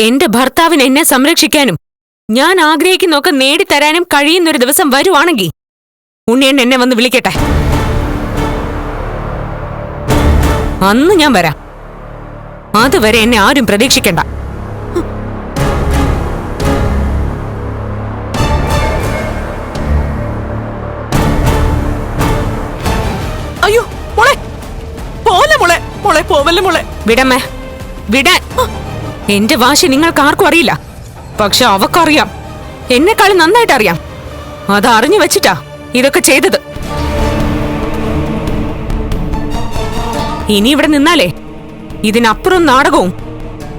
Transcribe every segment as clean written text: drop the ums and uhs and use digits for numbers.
എന്റെ ഭർത്താവിന് എന്നെ സംരക്ഷിക്കാനും ഞാൻ ആഗ്രഹിക്കുന്നൊക്കെ നേടിത്തരാനും കഴിയുന്നൊരു ദിവസം വരുവാണെങ്കിൽ ഉണ്ണിയൻ എന്നെ വന്ന് വിളിക്കട്ടെ. അന്ന് ഞാൻ വരാം. അതുവരെ എന്നെ ആരും പ്രതീക്ഷിക്കണ്ട. അയ്യോ മോളെ, പോലെ മോളെ, മോളെ പോവല്ലേ മോളെ. വിടമ്മേ, വിടാൻ. എന്റെ വാശി നിങ്ങൾക്ക് ആർക്കും അറിയില്ല. പക്ഷെ അവക്കറിയാം, എന്നെക്കാളും നന്നായിട്ട് അറിയാം. അത് അറിഞ്ഞു വെച്ചിട്ടാ ഇതൊക്കെ ചെയ്തത്. ഇനി ഇവിടെ നിന്നാലേ ഇതിനപ്പുറം നാടകവും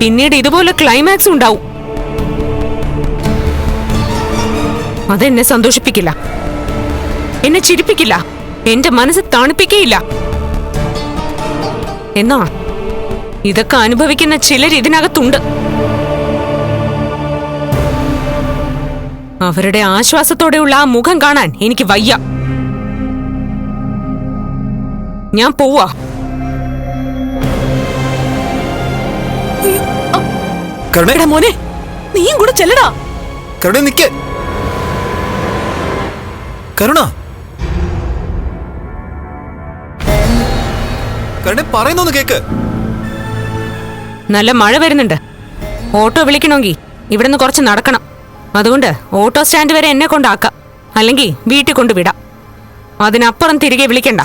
പിന്നീട് ഇതുപോലെ ക്ലൈമാക്സും ഉണ്ടാവും. അതെന്നെ സന്തോഷിപ്പിക്കില്ല, എന്നെ ചിരിപ്പിക്കില്ല, എന്റെ മനസ്സ് തണുപ്പിക്കുകയില്ല. എന്നാ ഇതൊക്കെ അനുഭവിക്കുന്ന ചിലർ ഇതിനകത്തുണ്ട്. അവരുടെ ആശ്വാസത്തോടെയുള്ള ആ മുഖം കാണാൻ എനിക്ക് വയ്യ. ഞാൻ പോവാ. മോനെ, നീയും കൂടെ ചെല്ലടാ. കരുണ നിക്ക്. കരുണ, കരുണ പറയുന്നൊന്ന് കേക്ക്. നല്ല മഴ വരുന്നുണ്ട്. ഓട്ടോ വിളിക്കണമെങ്കിൽ ഇവിടുന്ന് കുറച്ച് നടക്കണം. അതുകൊണ്ട് ഓട്ടോ സ്റ്റാൻഡ് വരെ എന്നെ കൊണ്ടാക്കാം, അല്ലെങ്കിൽ വീട്ടിൽ കൊണ്ടുവിടാം. അതിനപ്പുറം തിരികെ വിളിക്കണ്ട.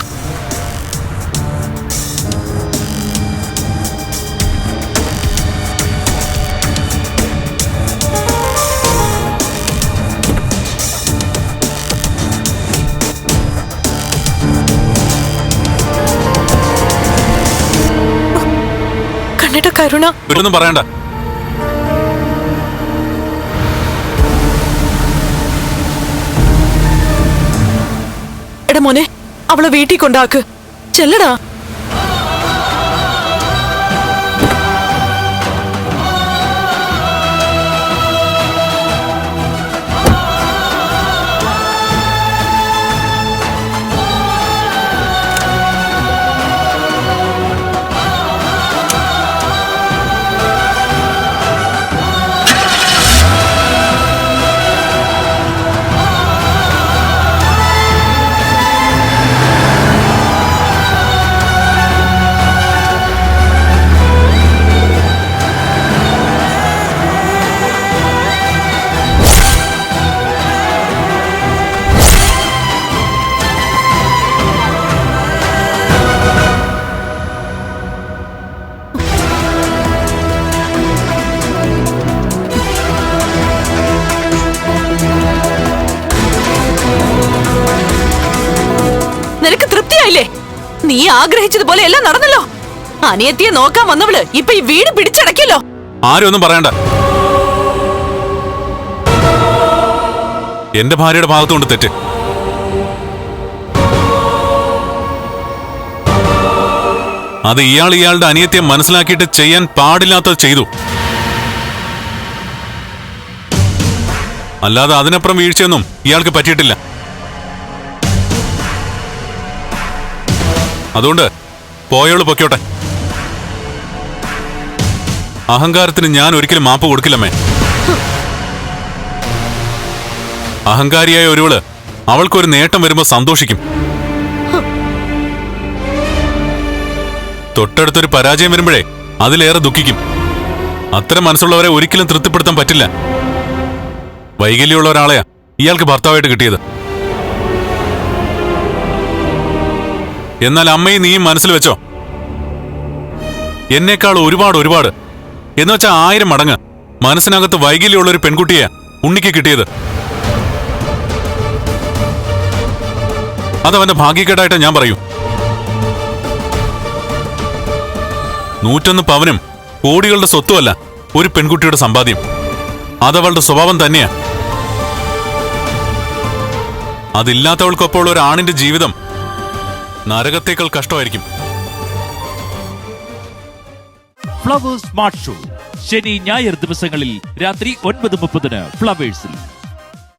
കണ്ണേട്ടാ, കരുണ ഒന്നും പറയണ്ട. എടാ മോനെ, അവളെ വീട്ടിൽ കൊണ്ടാക്ക്. ചെല്ലടാ. നിനക്ക് തൃപ്തിയായില്ലേ? നീ ആഗ്രഹിച്ചതുപോലെ എല്ലാം നടന്നല്ലോ. അനിയത്തിയെ നോക്കാൻ വന്നവള് ഇപ്പൊ ഈ വീട് പിടിച്ചടക്കിയല്ലോ. ആരും ഒന്നും പറയണ്ട. എന്റെ ഭാര്യയുടെ ഭാഗത്തുകൊണ്ട് തെറ്റ്. അത് ഇയാളുടെ അനിയത്തിയെ മനസ്സിലാക്കിയിട്ട് ചെയ്യാൻ പാടില്ലാത്തത് ചെയ്തു. അല്ലാതെ അതിനപ്പുറം വീഴ്ചയൊന്നും ഇയാൾക്ക് പറ്റിയിട്ടില്ല. അതുകൊണ്ട് പോയോള് പൊക്കോട്ടെ. അഹങ്കാരത്തിന് ഞാൻ ഒരിക്കലും മാപ്പ് കൊടുക്കില്ലമ്മേ. അഹങ്കാരിയായ ഒരുവള് അവൾക്കൊരു നേട്ടം വരുമ്പോ സന്തോഷിക്കും. തൊട്ടടുത്തൊരു പരാജയം വരുമ്പോഴേ അതിലേറെ ദുഃഖിക്കും. അത്തരം മനസ്സുള്ളവരെ ഒരിക്കലും തൃപ്തിപ്പെടുത്താൻ പറ്റില്ല. വൈകല്യമുള്ള ഒരാളെയാ ഇയാൾക്ക് ഭർത്താവായിട്ട് കിട്ടിയത്. എന്നാൽ അമ്മയും നീയും മനസ്സിൽ വെച്ചോ, എന്നേക്കാൾ ഒരുപാട് എന്നുവെച്ചാൽ 1000 മടങ്ങ് മനസ്സിനകത്ത് വൈകല്യമുള്ള ഒരു പെൺകുട്ടിയെ ഉണ്ണിക്ക് കിട്ടിയത്. അതവന്റെ ഭാഗ്യക്കേടായിട്ട് ഞാൻ പറയൂ. 101 പവനും കോടികളുടെ സ്വത്തുമല്ല ഒരു പെൺകുട്ടിയുടെ സമ്പാദ്യം. അതവളുടെ സ്വഭാവം തന്നെയാ. അതില്ലാത്തവൾക്കൊപ്പോൾ ഒരു ആണിന്റെ ജീവിതം നരകത്തേക്കാൾ കഷ്ടമായിരിക്കും. ഫ്ലവേഴ്സ് സ്മാർട്ട് ഷോ ശനി ഞായർ ദിവസങ്ങളിൽ രാത്രി 9:30 ഫ്ലവേഴ്സിൽ.